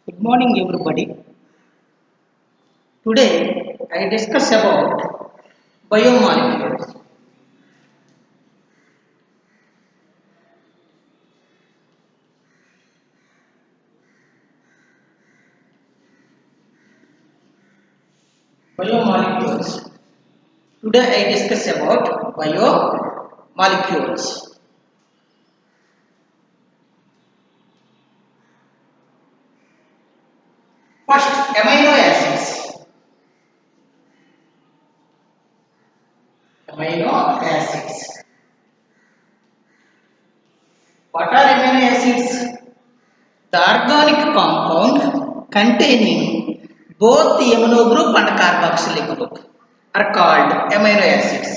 Good morning, everybody. Today, I discuss about biomolecules. Biomolecules. Today, I discuss about biomolecules. First, amino acids. Amino acids. What are amino acids? The organic compound containing both the amino group and carboxylic group are called amino acids.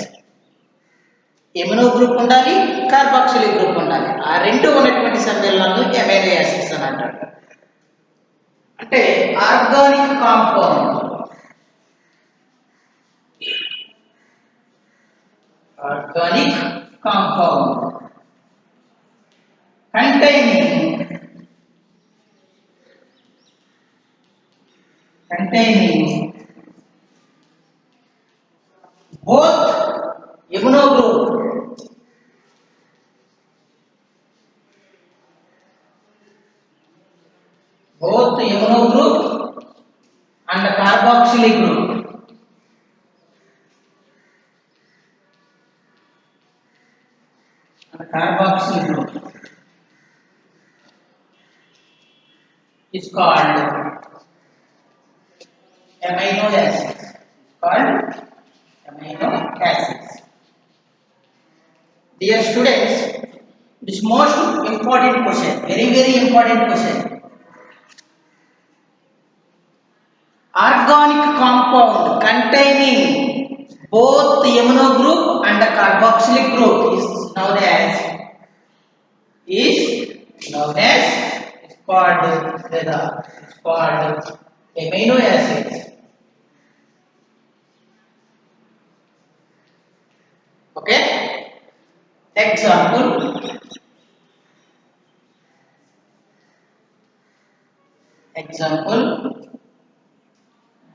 Amino group ఉండాలి, carboxylic group ఉండాలి. ఆ రెండు ఉన్నటువంటి సమ్మేళనాలను amino acids అని అంటారు. అంటే organic compound containing both amino group and carboxylic group. Is called amino acids. Dear students, this most important question, very important question. Organic compound containing both the amino group and the carboxylic group is known as called amino acids. Okay. Example.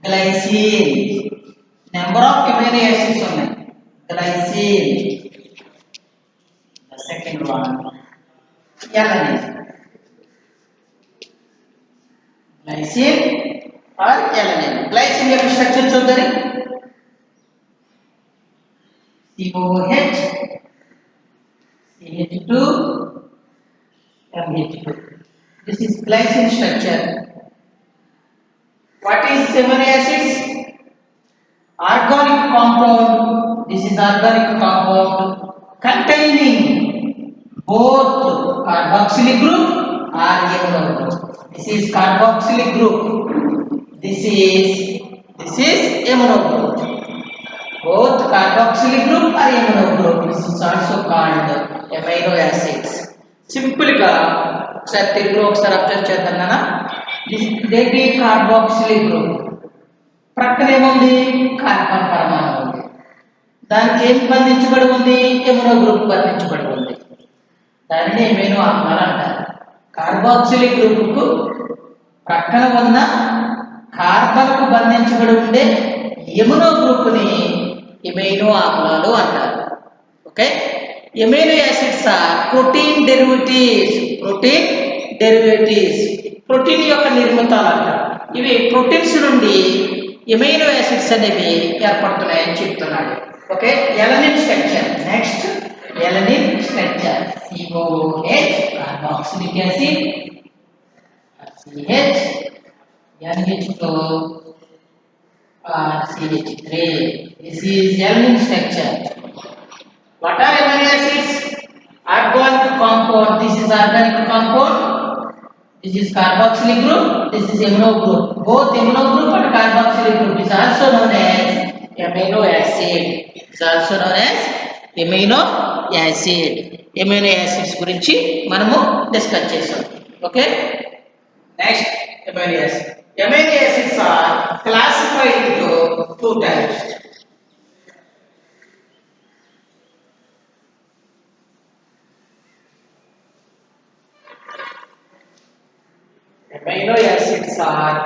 Glycine. Number of amino acids ఉన్నాయి. Glycine. The second one. Alanine. Glycine or alanine. Glycine యొక్క structure చూద్దాం. COH, CH2, MH2. This is glycine structure. What is amino acids? Organic compound. This is organic compound containing both carboxylic group or amino group. This is carboxylic group. This is amino group. Both carboxylic group or amino group. This is also called amino acids. Simple గా ఒకసారి తెలుగులో ఒకసారి observe చేద్దాం నాన్న. ఇదేంటి carboxylic group. ప్రక్కన ఏముంది? Carbon పరమాణు ఉంది. దానికి ఏం బంధించబడి ఉంది? ఎమినో గ్రూప్ బంధించబడి ఉంది. దానిని ఎమినో ఆమ్లాలు అంటారు. కార్బాక్సిలిక్ గ్రూపుకు ప్రక్కన ఉన్న కార్బన్కు బంధించబడి ఉండే ఎమినో గ్రూప్ని ఎమినో ఆమ్లాలు అంటారు. Okay. Amino acids are protein derivatives. Protein యొక్క నిర్మితాలు అంటారు. ఇవి ప్రోటీన్స్ నుండి ఎమినో యాసిడ్స్ అనేవి ఏర్పడుతున్నాయని చెప్తున్నాడు. Okay. Alanine structure. Next alanine structure. COH carboxylic acid, CH NH2 CH3. This is alanine structure. What are amino acids? Organic compound. This is organic compound. This is carboxylic group. This is amino group. Both amino group and carboxylic group is also known as amino acid. Amino acids గురించి మనము discuss చేసాం. Okay. Next amino acids. Amino acids are classified into two types. amino acids are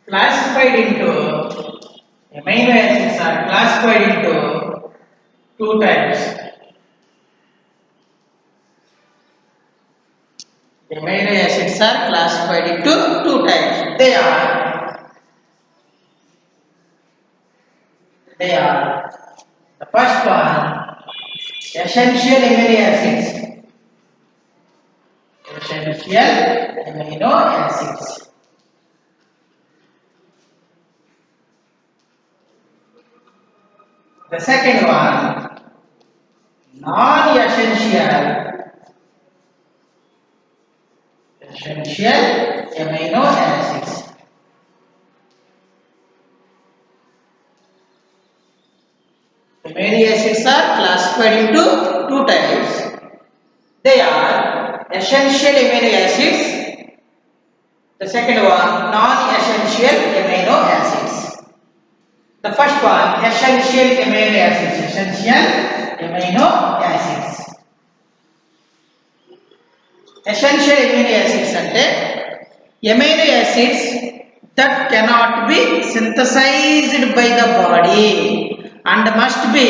classified into amino acids are classified into two types. Amino acids are classified into two types. They are the first one, essential amino acids. Essential amino acids. The second one, non-essential amino acids. Amino acids are classified into two types. They are essential amino acids. The second one, non-essential amino acids. The first one, essential amino acids. Essential amino acids. Essential amino acids ante amino acids that cannot be synthesized by the body and must be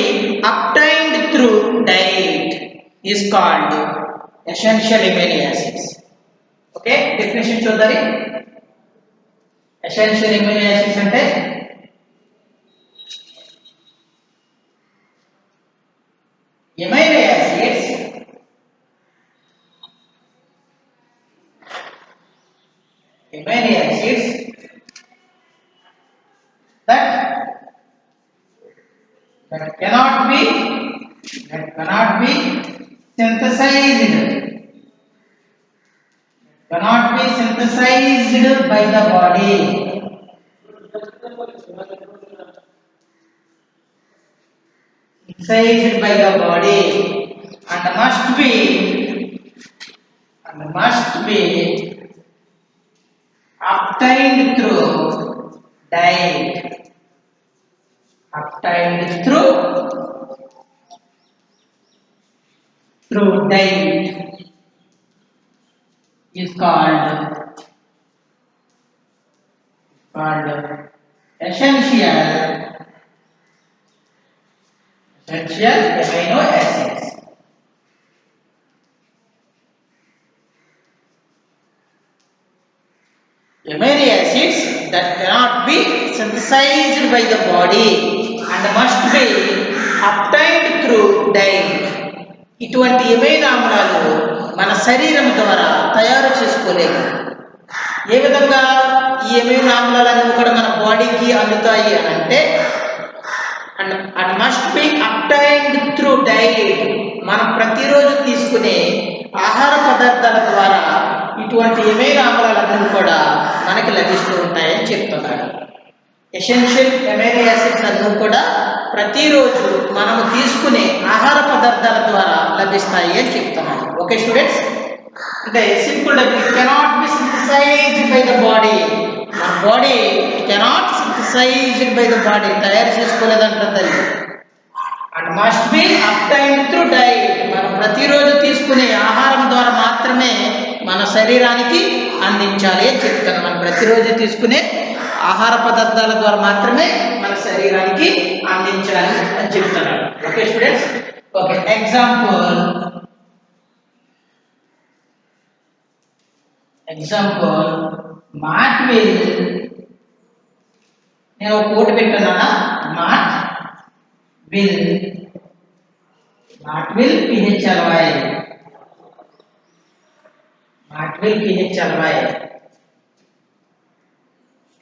obtained through diet is called essential amino acids. Okay, definition చూద్దాం. Essential amino acids ante amino acids that cannot be synthesized by the body and must be obtained through diet is called essential amino acids. Amino acids that cannot be synthesized by the body and must be obtained through diet. ఇటువంటి ఎమైనా ఆమ్లాలు మన శరీరం ద్వారా తయారు చేసుకోలేము. ఏ విధంగా ఈ ఎమైనా ఆమ్లాలన్నీ కూడా మన బాడీకి అందుతాయి అని అంటే and must be obtained through diet. మనం ప్రతిరోజు తీసుకునే ఆహార పదార్థాల ద్వారా ఇటువంటి ఎమైనా ఆమ్లాలన్నీ కూడా మనకి లభిస్తూ ఉంటాయని చెప్తున్నారు. ఎసెన్షియల్ ఎమైనో యాసిడ్స్ అన్నీ కూడా ప్రతిరోజు మనము తీసుకునే ఆహార పదార్థాల ద్వారా లభిస్తాయి అని చెప్తున్నారు. ఓకే స్టూడెంట్స్, అంటే simple it cannot be synthesized by the body. మన body cannot synthesized by the body, తయారు చేసుకోలేదంటుంది. And must be obtained through diet. మనం ప్రతిరోజు తీసుకునే ఆహారం ద్వారా మాత్రమే మన శరీరానికి అందించాలి అని చెప్తాను. మనం ప్రతిరోజు తీసుకునే ఆహార పదార్థాల ద్వారా మాత్రమే మన శరీరానికి అందించాలి అని చెప్తున్నాడు. Okay students, okay example MATT VIL, నేను ఒక కోట్ పెట్టున్నానా, మాట్ విల్ PHLY,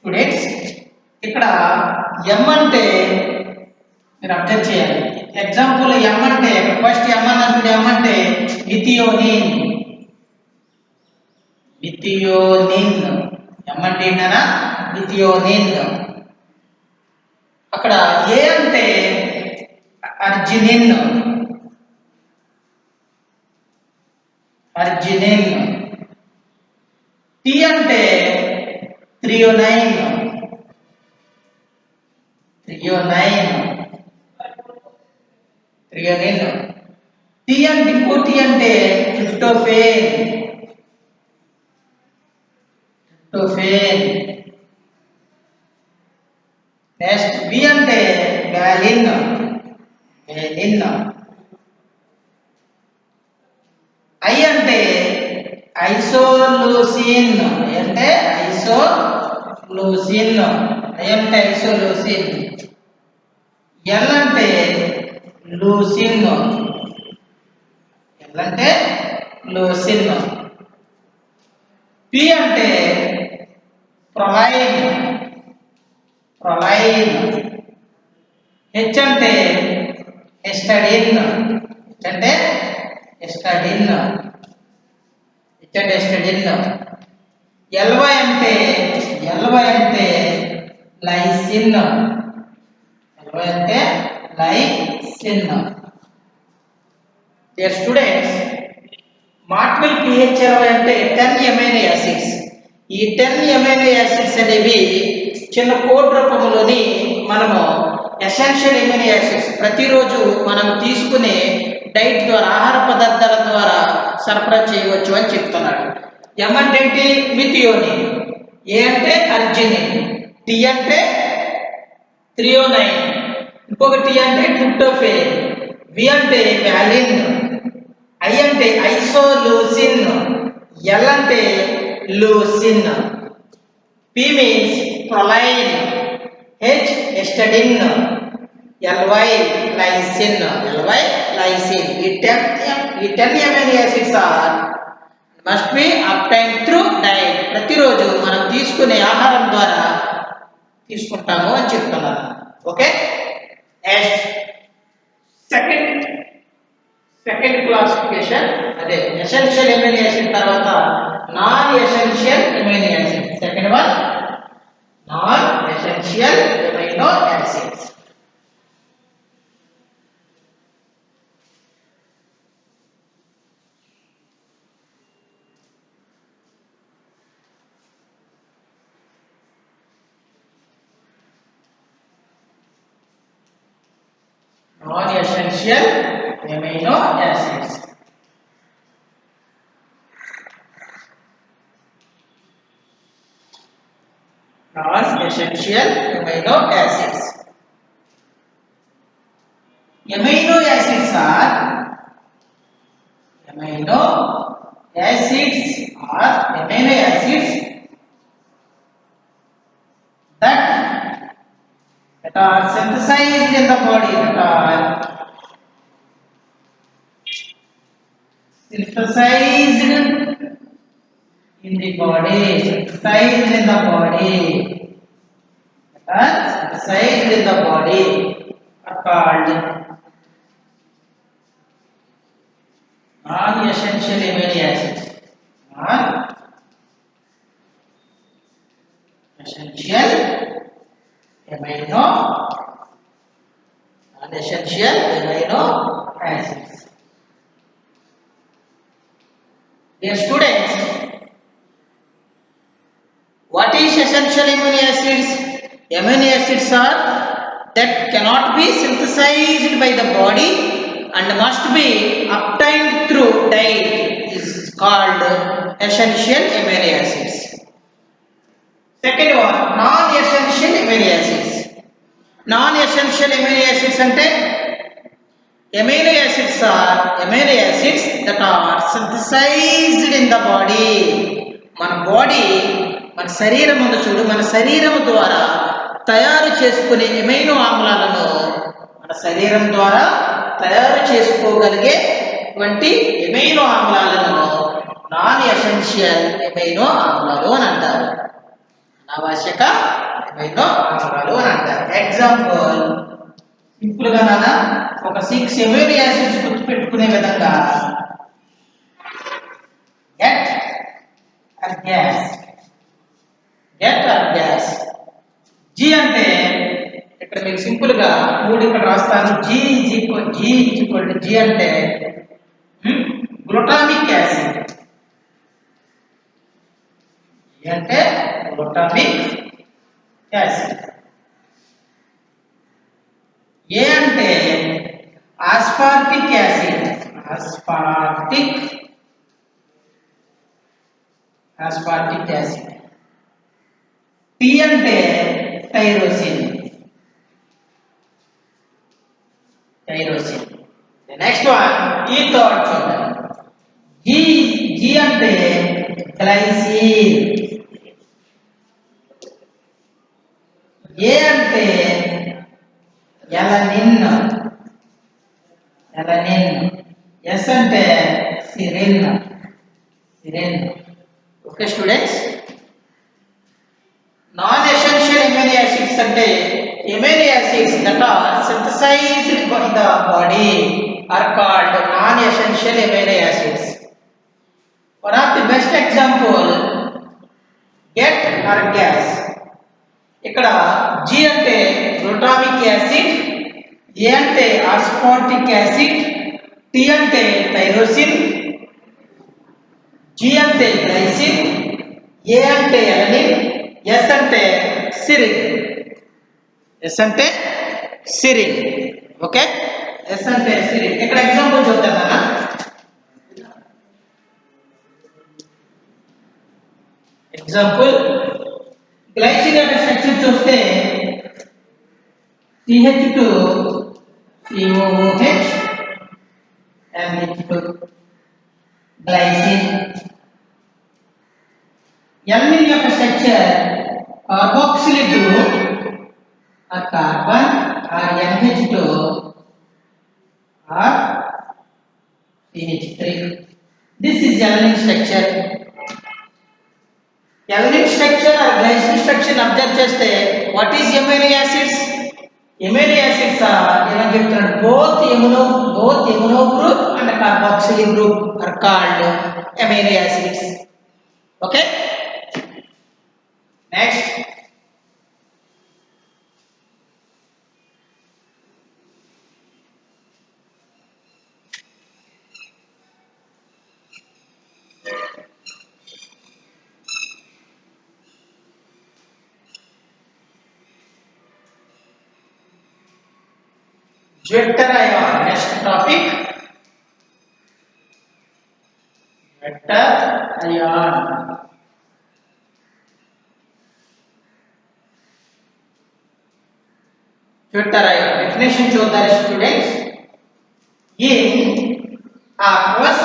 స్టూడెంట్స్ ఇక్కడ ఎం అంటే మీరు అబ్జర్వ్ చేయాలి. ఎగ్జాంపుల్ ఎం అంటే ఫస్ట్ ఎం అన్నప్పుడు ఎం అంటే మిథియోనిన్ ఎం అంటే ఏంటన్నా మిథియోనిన్. అక్కడ ఏ అంటే అర్జినిన్, టీ అంటే థ్రియోనైన్, టీ అంటే ఇంకో టీ అంటే ట్రిప్టోఫేన్. నెక్స్ట్ బి అంటే వ్యాలిన్. ఐ అంటే ఐసోలూసిన్. అంటే ఐసోలూసిన్. ఎల్ అంటే లూసిన్. పి అంటే ప్రొలైన్. హెచ్ అంటే ఎస్టడిన్. ఎల్వై అంటే లైసిన్. డియర్ స్టూడెంట్స్, మాట్రిల్ pH అంటే 10 అమైనో యాసిడ్స్. ఈ 10 అమైనో యాసిడ్స్ అనేవి చిన్న కోడ్ రూపంలోని మనము ఎసెన్షియల్ అమైనో యాసిడ్స్ ప్రతిరోజు మనం తీసుకునే డైట్ ద్వారా, ఆహార పదార్థాల ద్వారా సరఫరా చేయవచ్చు అని చెప్తున్నాడు. ఎం అంటే ఏంటి? మిథియోనిన్. ఏ అంటే అర్జినిన్. టి అంటే థ్రియోనైన్. ఇంకొక టి అంటే ట్రిప్టోఫేన్. వి అంటే వ్యాలిన్. ఐ అంటే ఐసోలూసిన్. ఎల్ అంటే leucine. P means proline. H histidine. L Y lysine. ఈ 10 amino acids are must be obtained through diet. ప్రతిరోజు మనం తీసుకునే ఆహారం ద్వారా తీసుకుంటాము అని చెప్తున్నారు. ఓకే, నెక్స్ట్ సెకండ్ క్లాసిఫికేషన్ అదే ఎసెన్షియల్ అమైనో యాసిడ్ తర్వాత non essential amino acid. Second one non essential amino acids. Non-essential amino acids. Non-essential amino acids. Amino acids are amino acids that are synthesized in the body. Synthesized in the body are called non-essential amino acids. Non-essential amino acids. Dear students, what is essential amino acids? Amino acids are that cannot be synthesized by the body and must be obtained through diet is called essential amino acids. Second one, non-essential amino acids. Non-essential amino acids ante amino acids are amino acids that are synthesized in the body. మన శరీరం ఉంది చూడు, మన శరీరం ద్వారా తయారు చేసుకునే amino ఆమ్లాలను మన శరీరం ద్వారా తయారు చేసుకోగలిగేటువంటి ఎమైనో ఆమ్లాలను నాన్ ఎసెన్షియల్ ఎమైనో ఆమ్లాలు అని అంటారు. అనావశ్యక ఎమైనో ఆమ్లాలు అని అంటారు. ఎగ్జాంపుల్ సింపుల్ గా నాన్న ఒక 6 ఎమైనో యాసిడ్స్ గుర్తుపెట్టుకునే విధంగా గెట్ ఆర్ గ్యాస్. జి అంటే ఇక్కడ మీకు సింపుల్ గా 3 ఇక్కడ రాస్తాను. జి అంటే గ్లూటామిక్ యాసిడ్. ఏ అంటే aspartic acid. aspartic acid. T అంటే టైరోసిన్. నెక్స్ట్ వన్ ఈ థర్డ్ చూద్దాం. G అంటే గ్లైసిన్. A అంటే ఎలనిన్. S అంటే serine. Okay students, non essential amino acids అంటే amino acids that are synthesized by the body are called non essential amino acids. One of the best example, get or gas. ఇక్కడ G అంటే glutamic acid, A అంటే aspartic acid, T అంటే tyrosine, G అంటే glycine, A అంటే alanine, S అంటే serine. Okay, S అంటే సిరిన్. ఇక్కడ example చూద్దామా. ఎగ్జాంపుల్ గ్లైసిన్ యొక్క స్ట్రక్చర్ చూస్తే CH2 COOH NH2 glycine. Alanine యొక్క structure carboxylic group or carbon or NH2 or CH3. This is alanine structure. Alanine structure or glycine structure observe చేస్తే what is amino acids? Amino acids are both amino group and carboxylic group are called amino acids. Okay, next Vector ion. Next topic, vector ion. Vector ion definition చూద్దాం students. In aqueous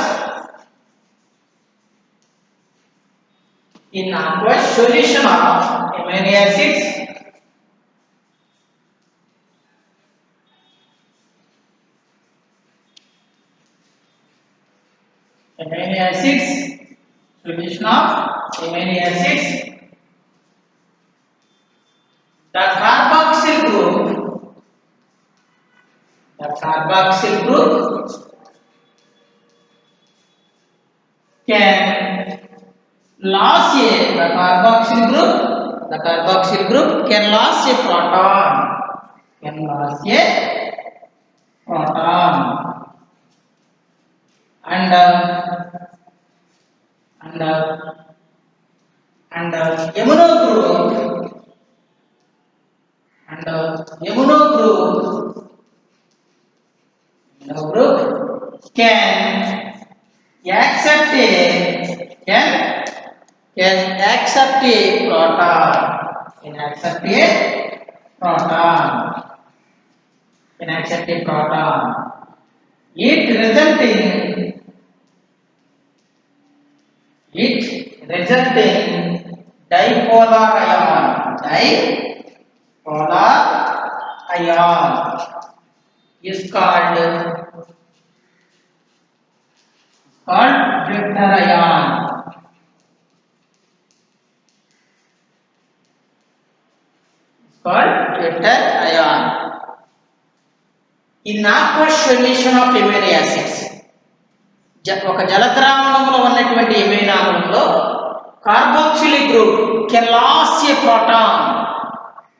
solution of amino acids, solution of amino acids, the carboxyl group can lose the carboxyl group can lose a proton, and amino group can accept a proton. It result in dipolar ion is called vector ion. In aqueous solution of amino acids, ఒక జలద్రావణంలో ఉన్నటువంటి amino ఆమ్లంలో carboxylic group can lose a proton.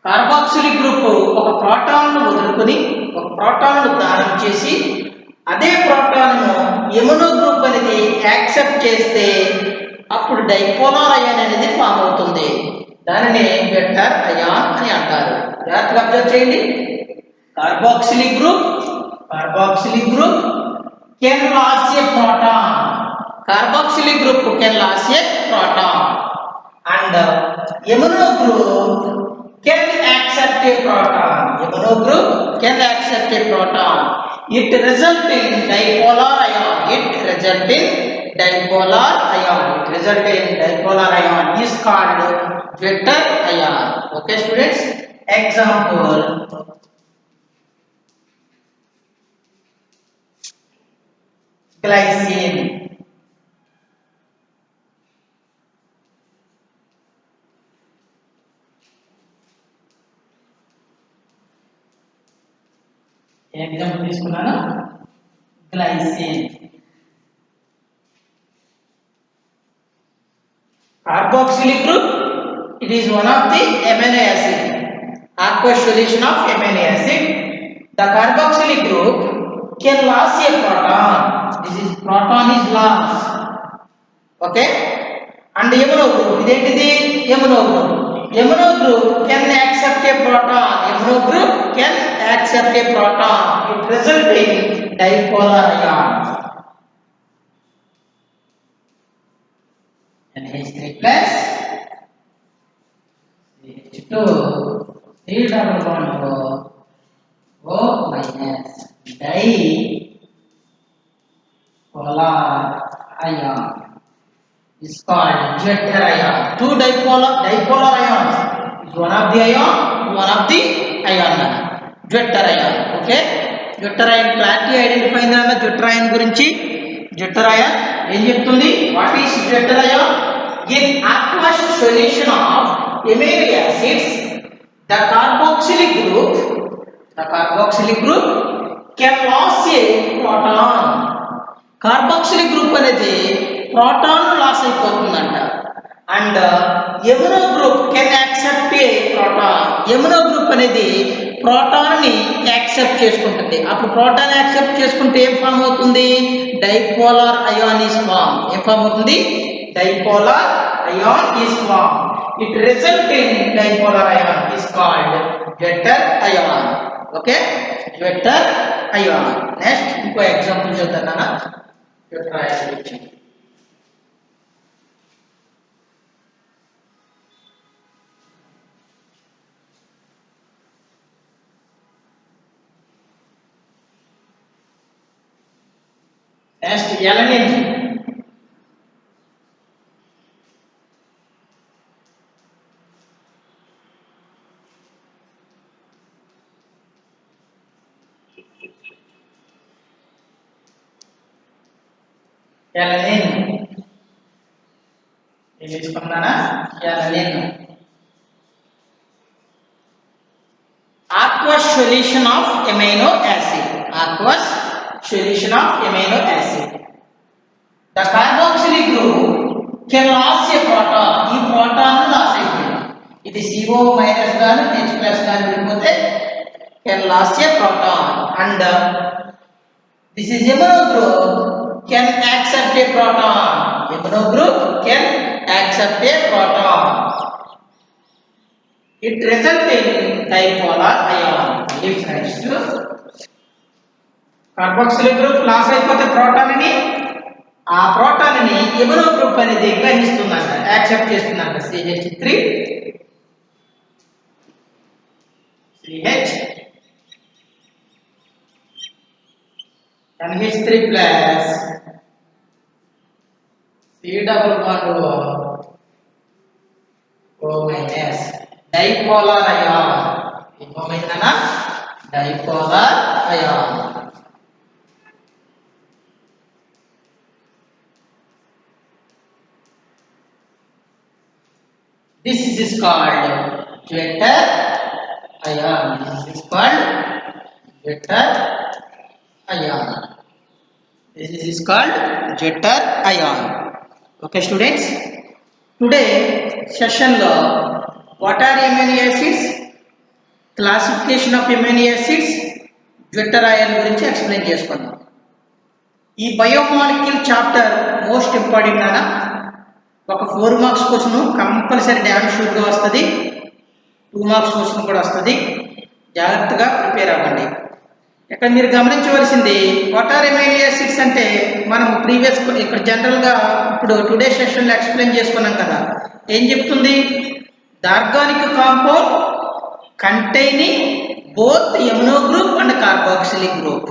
Carboxylic group ఒక proton ను వదులుకొని ఒక proton ను దానం చేసి అదే ప్రోటాన్ ను ఎమినో గ్రూప్ అనేది యాక్సెప్ట్ చేస్తే అప్పుడు డైపోలార్ అయాన్ అనేది ఫామ్ అవుతుంది. దానిని వెక్టర్ అయాన్ అని అంటారు. జాగ్రత్తగా అబ్జర్వ్ చేయండి. Carboxylic group can lose a proton. Carboxylic group can lose a proton, and immuno group can accept a proton. Immuno group can accept a proton. It results in dipolar ion. It results in dipolar ion. It results in dipolar ion is called Vetter ion. Okay, students. Example: glycine. Example తీసుకున్నాను glycine. Carboxylic group, it is one of the amino acid. Aqueous solution of amino acid. The carboxylic group can lose a proton. This is proton is lost. Okay. And immuno group, identity immuno group. Immuno group can accept a proton. Immuno group can accept a proton. It results in dipolar ion. NH3 plus CH2 C double bond O minus dipolar ion is called Vetter ion. Two dipolar ions is one of the ion, one of the ion. Vetter ion. Okay. Vetter ion clarity identify అయిందా Vetter ion గురించి? Vetter ion ఏం చెప్తుంది? What is Vetter ion? In aqueous solution of amino acids, the carboxylic group can lose a proton. Carboxylic group అనేది proton loss అయిపోతుందంట. And amino group can accept a proton. Amino group అనేది proton ని accept చేసుకుంటుంది. అప్పుడు proton accept చేసుకుంటే ఏం form అవుతుంది? Dipolar ion is form. ఏం ఫామ్ అవుతుంది? Dipolar ion is form. It result in dipolar ion is called zwitter ion. Okay, zwitter ion. Next ఇంకో ఎగ్జాంపుల్ చూద్దాం. వెటర్ అయాన్ గురించి. Next, alanine. Alanine. Ini తీసుకున్నానా? Alanine. Aqueous solution of amino acid. Aqueous solution of amino acid. The carboxylic group can lose a proton. ఈ proton loss అయిపోయింది. ఇది CO minus గాని H plus గాని వెళ్ళిపోతే can lose a proton. And this is immuno group can accept a proton. Immuno group can accept a proton. It results in dipolar ion. Difference to carboxylic group loss అయిపోతే proton ని, ఆ proton ని immuno group అనేది గ్రహిస్తుందంట, accept చేస్తుందంట. CH3 CH NH3 plus C double bond O minus dipolar ion. ఏమైందన్నా? Dipolar ion. This is called Vetter ion. This is called Vetter ion. This is called Vetter ion. Okay, students. Today session lo what are amino acids, classification of amino acids, Vetter ion గురించి explain చేసుకున్నాం. ఈ biomolecule chapter most important అన్న. ఒక 4 marks question compulsory dam షూర్గా వస్తుంది. 2 marks question కూడా వస్తుంది. జాగ్రత్తగా prepare అవ్వండి. ఇక్కడ మీరు గమనించవలసింది వాట్ ఆర్ ఎమైనో యాసిడ్స్ అంటే మనం ప్రీవియస్ ఇక్కడ జనరల్గా ఇప్పుడు టుడే సెషన్లో ఎక్స్ప్లెయిన్ చేసుకున్నాం కదా. ఏం చెప్తుంది? The organic compound containing both amino group and carboxylic group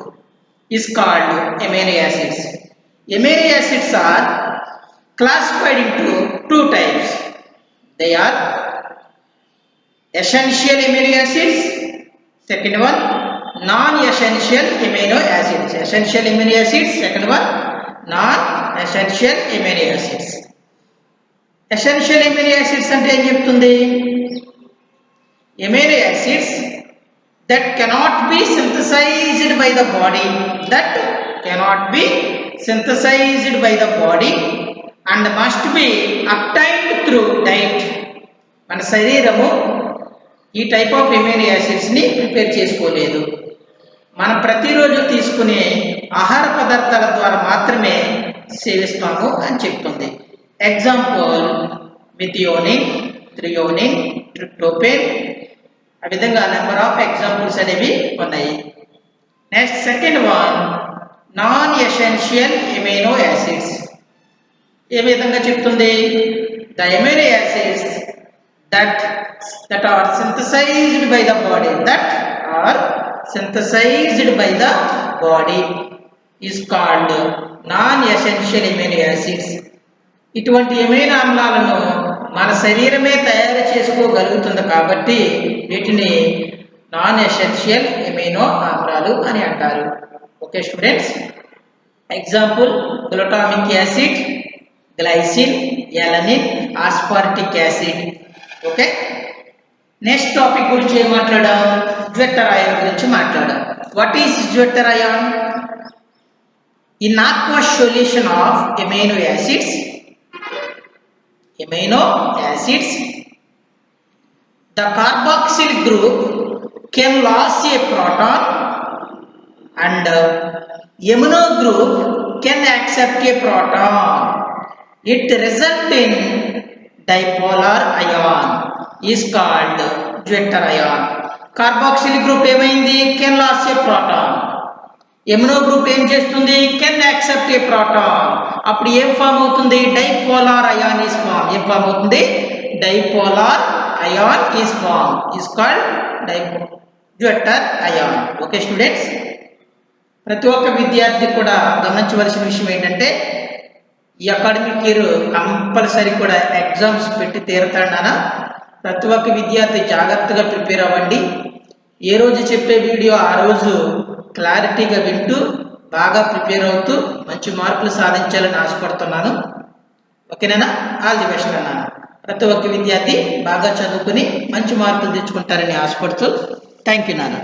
is called amino acids. Amino acids are classified into two types. They are essential amino acids. Second one, non-essential amino acids. Essential amino acids. Second one, non-essential amino acids. Essential amino acids అంటే ఏం చెప్తుంది? Amino acids that cannot be synthesized by the body. That cannot be synthesized by the body and must be obtained through diet. మన శరీరము ఈ type of amino యాసిడ్స్ని prepare చేసుకోలేదు. మనం ప్రతిరోజు తీసుకునే ఆహార పదార్థాల ద్వారా మాత్రమే సేవిస్తాము అని చెప్తుంది. ఎగ్జాంపుల్ మిథియోనిన్, థ్రియోనిన్, ట్రిప్టోఫెన్, ఆ విధంగా నెంబర్ ఆఫ్ ఎగ్జాంపుల్స్ అనేవి ఉన్నాయి. Next second one, non essential amino acids. ఏ విధంగా చెప్తుంది? The amino acids that are synthesized by the body, that are synthesized by the body is called non-essential amino acids. ఇటువంటి amino ఆమ్లాలను మన శరీరమే తయారు చేసుకోగలుగుతుంది కాబట్టి వీటిని నాన్ ఎసెన్షియల్ ఎమైనో ఆమ్లాలు అని అంటారు. Okay students, example glutamic acid, glycine, alanine, aspartic acid. Okay, next topic గురించి ఏం మాట్లాడాం? జ్వెట్టర్ అయాన్ గురించి మాట్లాడాం. What is zwitter ion? In aqueous solution of amino acids, the carboxyl group can lose a proton and amino group can accept a proton. It results in dipolar ion is called zwitter ion. Carboxylic group ఏమైంది? Can lose a proton. Amino group ఏం చేస్తుంది? Can accept a proton. అప్పుడు ఏం form అవుతుంది? Dipolar ion is form. ఏం form అవుతుంది? Dipolar ion is form is called zwitter ion. Okay students, ప్రతి ఒక్క విద్యార్థి కూడా గమనించవలసిన విషయం ఏంటంటే ఈ అకాడమిక్ ఇయర్ కంపల్సరీ కూడా ఎగ్జామ్స్ పెట్టి తీరుతాడనా. ప్రతి ఒక్క విద్యార్థి జాగ్రత్తగా ప్రిపేర్ అవ్వండి. ఏ రోజు చెప్పే వీడియో ఆ రోజు క్లారిటీగా వింటూ బాగా ప్రిపేర్ అవుతూ మంచి మార్కులు సాధించాలని ఆశపడుతున్నాను. ఓకేనా? ఆల్ ది బెస్ట్ అన్నాను. ప్రతి ఒక్క విద్యార్థి బాగా చదువుకుని మంచి మార్కులు తెచ్చుకుంటారని ఆశపడుతూ థ్యాంక్ యూ నాన్న.